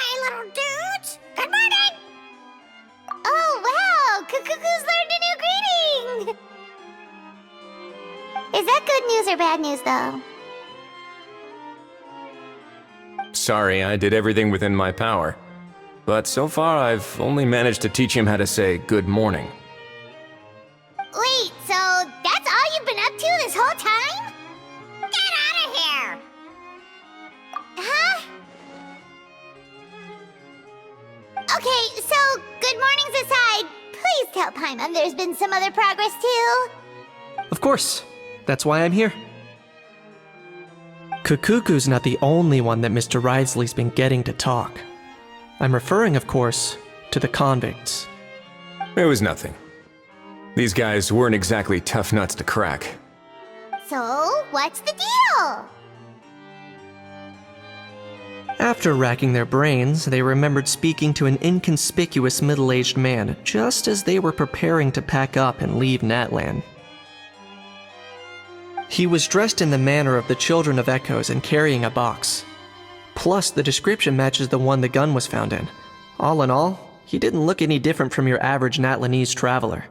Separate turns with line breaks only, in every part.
Hi, little dudes. Good morning. Oh, wow. Cuckoo's learned a new greeting. Is that good news or bad news, though?
Sorry, I did everything within my power. But so far, I've only managed to teach him how to say good morning.
Wait, so that's all you've been up to this whole time? Get out of here! Huh? Okay, so good mornings aside, please tell Paimon there's been some other progress too.
Of course. That's why I'm here. Kukuku's not the only one that Mr. Ridesley's been getting to talk. I'm referring, of course, to the convicts.
It was nothing. These guys weren't exactly tough nuts to crack.
So, what's the deal?
After racking their brains, they remembered speaking to an inconspicuous middle-aged man just as they were preparing to pack up and leave Natlan. He was dressed in the manner of the Children of Echoes and carrying a box. Plus, the description matches the one the gun was found in. All in all, he didn't look any different from your average Natlanese traveler.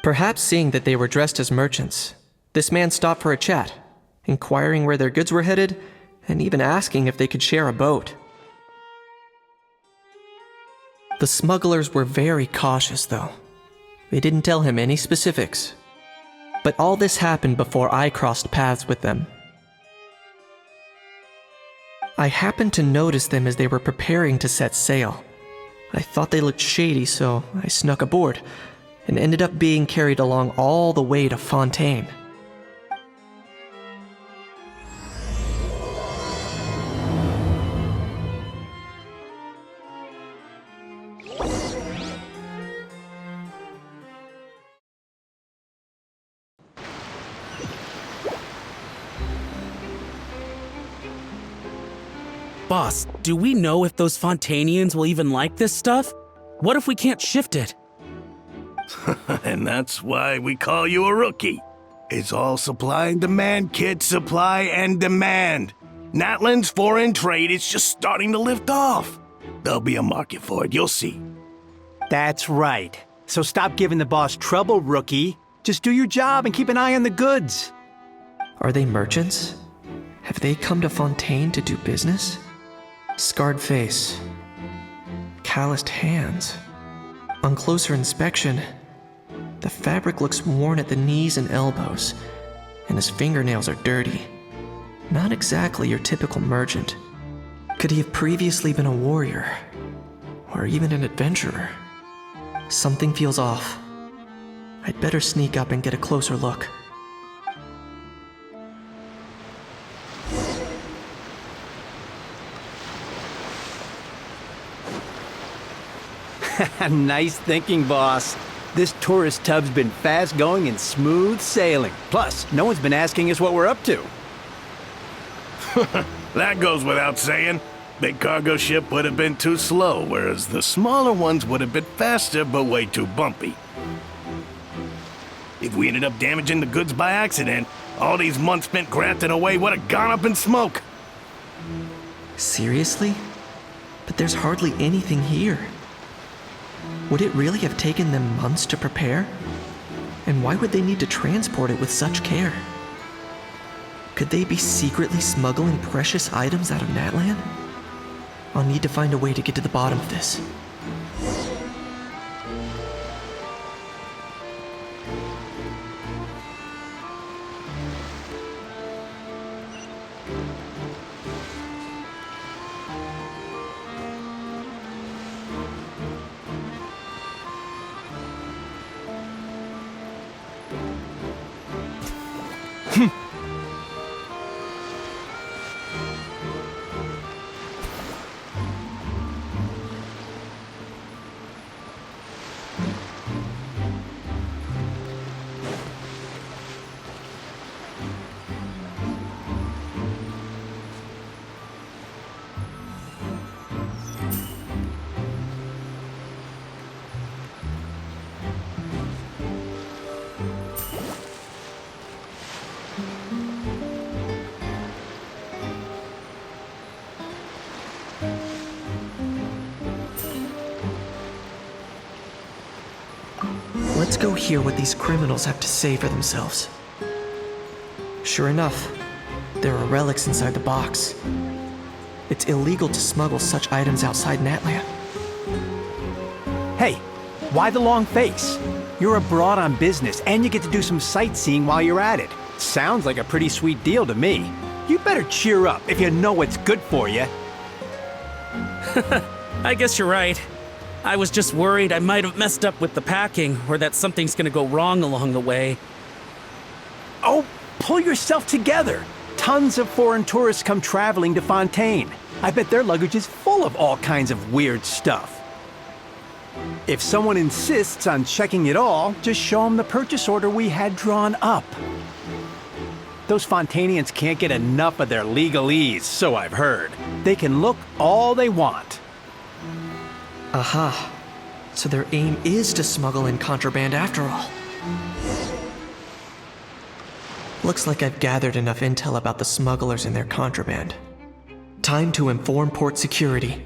Perhaps seeing that they were dressed as merchants, this man stopped for a chat, inquiring where their goods were headed, and even asking if they could share a boat. The smugglers were very cautious, though. They didn't tell him any specifics. But all this happened before I crossed paths with them. I happened to notice them as they were preparing to set sail. I thought they looked shady, so I snuck aboard, and ended up being carried along all the way to Fontaine.
Boss, do we know if those Fontanians will even like this stuff? What if we can't shift it?
And that's why we call you a rookie. It's all supply and demand, kid. Supply and demand. Natlan's foreign trade is just starting to lift off. There'll be a market for it, you'll see.
That's right. So stop giving the boss trouble, rookie. Just do your job and keep an eye on the goods.
Are they merchants? Have they come to Fontaine to do business? Scarred face. Calloused hands. On closer inspection, the fabric looks worn at the knees and elbows, and his fingernails are dirty. Not exactly your typical merchant. Could he have previously been a warrior? Or even an adventurer? Something feels off. I'd better sneak up and get a closer look.
Nice thinking, boss. This tourist tub's been fast-going and smooth sailing. Plus, no one's been asking us what we're up to.
That goes without saying. Big cargo ship would have been too slow, whereas the smaller ones would have been faster but way too bumpy. If we ended up damaging the goods by accident, all these months spent grafting away would have gone up in smoke.
Seriously? But there's hardly anything here. Would it really have taken them months to prepare? And why would they need to transport it with such care? Could they be secretly smuggling precious items out of Natlan? I'll need to find a way to get to the bottom of this. Let's go hear what these criminals have to say for themselves. Sure enough, there are relics inside the box. It's illegal to smuggle such items outside Natlia.
Hey, why the long face? You're abroad on business, and you get to do some sightseeing while you're at it. Sounds like a pretty sweet deal to me. You better cheer up if you know what's good for you.
I guess you're right. I was just worried I might have messed up with the packing, or that something's gonna go wrong along the way.
Oh, pull yourself together. Tons of foreign tourists come traveling to Fontaine. I bet their luggage is full of all kinds of weird stuff. If someone insists on checking it all, just show them the purchase order we had drawn up. Those Fontainians can't get enough of their legalese, so I've heard. They can look all they want.
Aha. So their aim is to smuggle in contraband after all. Looks like I've gathered enough intel about the smugglers and their contraband. Time to inform port security.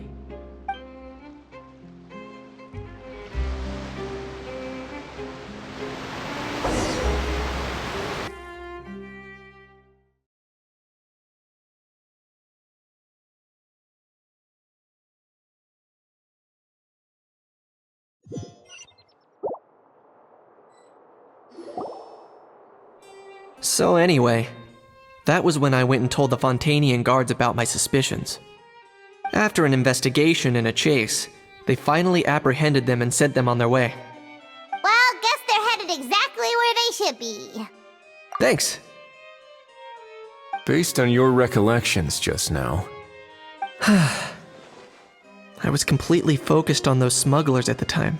So anyway, that was when I went and told the Fontainian guards about my suspicions. After an investigation and a chase, they finally apprehended them and sent them on their way.
Well, guess they're headed exactly where they should be.
Thanks.
Based on your recollections just now,
I was completely focused on those smugglers at the time,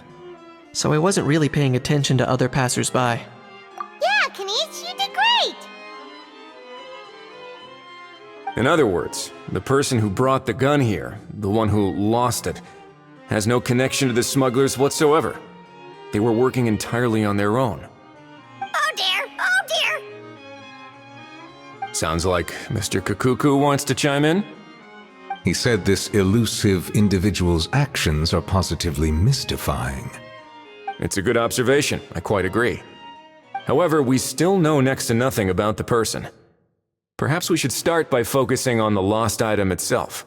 so I wasn't really paying attention to other passersby.
Yeah, Kanish, you did great!
in other words, the person who brought the gun here, the one who lost it, has no connection to the smugglers whatsoever. They were working entirely on their own.
Oh dear, oh dear!
Sounds like Mr. Kakuku wants to chime in?
He said this elusive individual's actions are positively mystifying.
It's a good observation, I quite agree. However, we still know next to nothing about the person. Perhaps we should start by focusing on the lost item itself.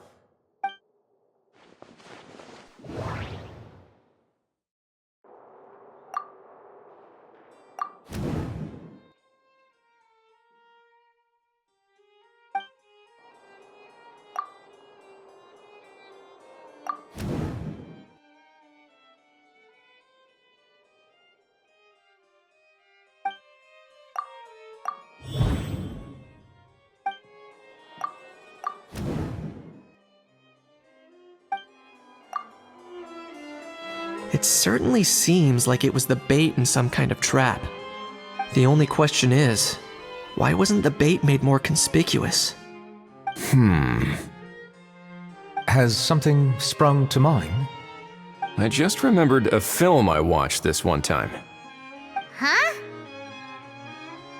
It certainly seems like it was the bait in some kind of trap. The only question is, why wasn't the bait made more conspicuous?
Has something sprung to mind?
I just remembered a film I watched this one time.
Huh?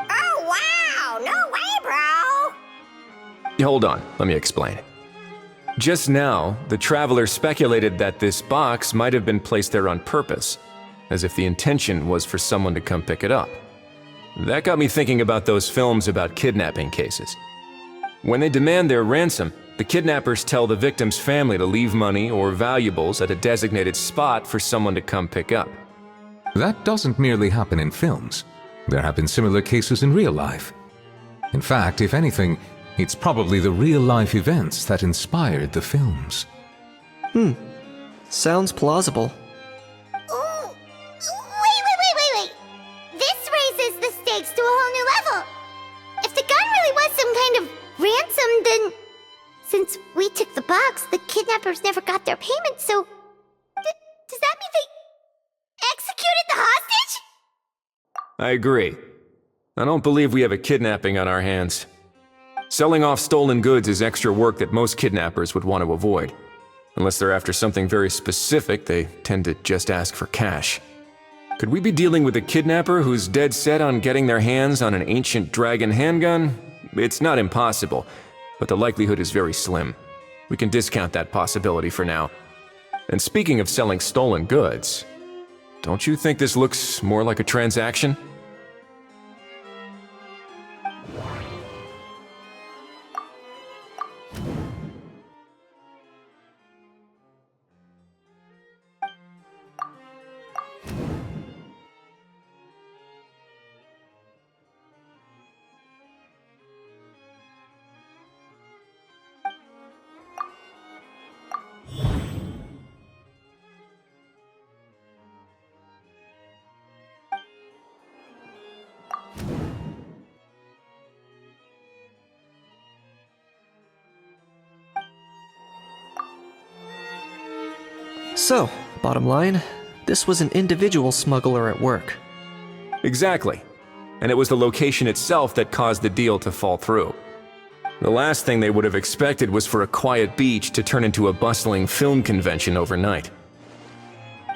Oh wow, no way, bro!
Hold on, let me explain. Just now, the traveler speculated that this box might have been placed there on purpose, as if the intention was for someone to come pick it up. That got me thinking about those films about kidnapping cases. When they demand their ransom, the kidnappers tell the victim's family to leave money or valuables at a designated spot for someone to come pick up.
That doesn't merely happen in films. There have been similar cases in real life. In fact, if anything, it's probably the real-life events that inspired the films.
Sounds plausible.
Ooh, wait. This raises the stakes to a whole new level. If the gun really was some kind of ransom, then since we took the box, the kidnappers never got their payment, so does that mean they executed the hostage?
I agree. I don't believe we have a kidnapping on our hands. Selling off stolen goods is extra work that most kidnappers would want to avoid. Unless they're after something very specific, they tend to just ask for cash. Could we be dealing with a kidnapper who's dead set on getting their hands on an ancient dragon handgun? It's not impossible, but the likelihood is very slim. We can discount that possibility for now. And speaking of selling stolen goods, Don't you think this looks more like a transaction?
So, bottom line, this was an individual smuggler at work.
Exactly. And it was the location itself that caused the deal to fall through. The last thing they would have expected was for a quiet beach to turn into a bustling film convention overnight.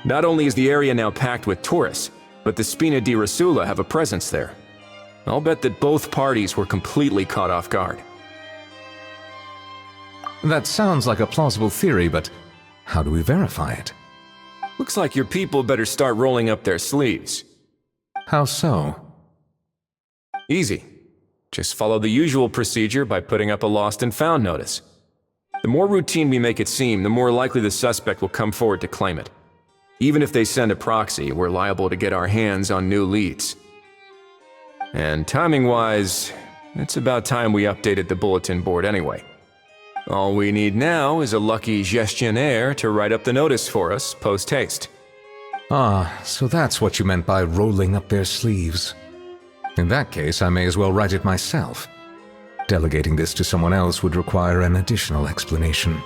Not only is the area now packed with tourists, but the Spina di Rosula have a presence there. I'll bet that both parties were completely caught off guard.
That sounds like a plausible theory, but how do we verify it?
Looks like your people better start rolling up their sleeves.
How so?
Easy. Just follow the usual procedure by putting up a lost and found notice. The more routine we make it seem, the more likely the suspect will come forward to claim it. Even if they send a proxy, we're liable to get our hands on new leads. And timing-wise, it's about time we updated the bulletin board anyway. All we need now is a lucky gestionnaire to write up the notice for us post-haste.
Ah, so that's what you meant by rolling up their sleeves. In that case, I may as well write it myself. Delegating this to someone else would require an additional explanation.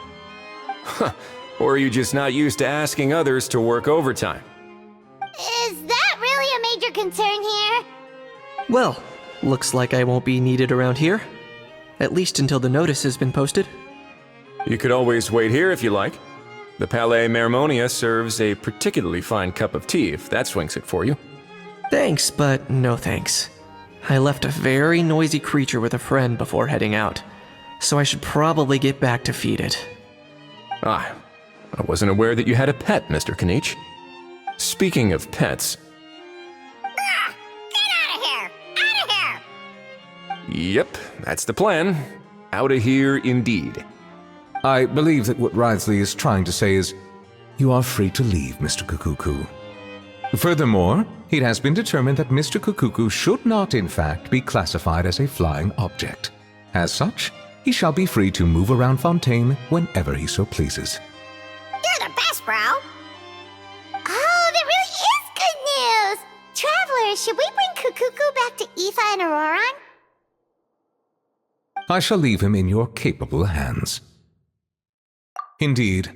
Or are you just not used to asking others to work overtime?
Is that really a major concern here?
Well, looks like I won't be needed around here. At least until the notice has been posted.
You could always wait here if you like. The Palais Mermonia serves a particularly fine cup of tea if that swings it for you.
Thanks, but no thanks. I left a very noisy creature with a friend before heading out, so I should probably get back to feed it.
Ah, I wasn't aware that you had a pet, Mr. Kanich. Speaking of pets...
Get out of here! Out of here!
Yep, that's the plan. Out of here indeed.
I believe that what Wriothesley is trying to say is, you are free to leave, Mr. Kukuku. Furthermore, it has been determined that Mr. Kukuku should not, in fact, be classified as a flying object. As such, he shall be free to move around Fontaine whenever he so pleases.
You're the best, bro! Oh, that really is good news! Travelers, should we bring Kukuku back to Aoife and Auroran?
I shall leave him in your capable hands. Indeed,